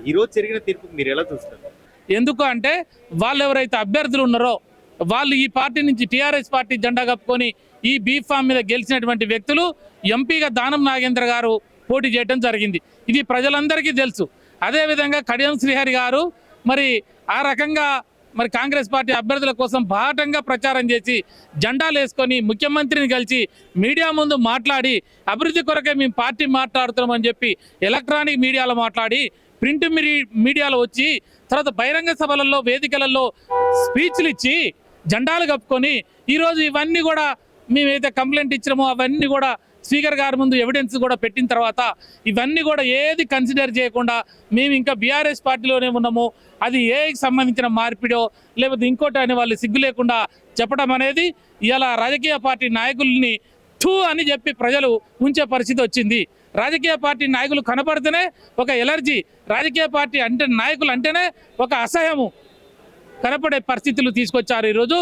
ఈరోజు జరిగిన తీర్పుకి మీరు ఎలా చూస్తారు? ఎందుకు అంటే వాళ్ళు ఎవరైతే అభ్యర్థులు ఉన్నారో వాళ్ళు ఈ పార్టీ నుంచి టీఆర్ఎస్ పార్టీ జెండా కప్పుకొని ఈ బీఫామ్ మీద గెలిచినటువంటి వ్యక్తులు ఎంపీగా దానం నాగేంద్ర గారు పోటీ చేయడం జరిగింది. ఇది ప్రజలందరికీ తెలుసు. అదేవిధంగా కడియం శ్రీహరి గారు మరి ఆ రకంగా మరి కాంగ్రెస్ పార్టీ అభ్యర్థుల కోసం బాటంగా ప్రచారం చేసి జెండాలు వేసుకొని ముఖ్యమంత్రిని కలిసి మీడియా ముందు మాట్లాడి అభివృద్ధి కొరకే మేము పార్టీ మాట్లాడుతున్నామని చెప్పి ఎలక్ట్రానిక్ మీడియాలో మాట్లాడి ప్రింట్ మీడియాలో వచ్చి తర్వాత బహిరంగ సభలలో వేదికలలో స్పీచ్లు ఇచ్చి జెండాలు కప్పుకొని ఈరోజు ఇవన్నీ కూడా మేమైతే కంప్లైంట్ ఇచ్చినామో అవన్నీ కూడా స్పీకర్ గారి ముందు ఎవిడెన్స్ కూడా పెట్టిన తర్వాత ఇవన్నీ కూడా ఏది కన్సిడర్ చేయకుండా మేము ఇంకా బీఆర్ఎస్ పార్టీలోనే ఉన్నాము, అది ఏకి సంబంధించిన మార్పిడో లేకపోతే ఇంకోటి అని వాళ్ళు సిగ్గు లేకుండా చెప్పడం అనేది ఇలా రాజకీయ పార్టీ నాయకుల్ని ఠూ అని చెప్పి ప్రజలు ఉంచే పరిస్థితి వచ్చింది. రాజకీయ పార్టీ నాయకులు కనపడితేనే ఒక ఎలర్జీ, రాజకీయ పార్టీ అంటే నాయకులు అంటేనే ఒక అసహ్యము కనపడే పరిస్థితులు తీసుకొచ్చారు ఈరోజు.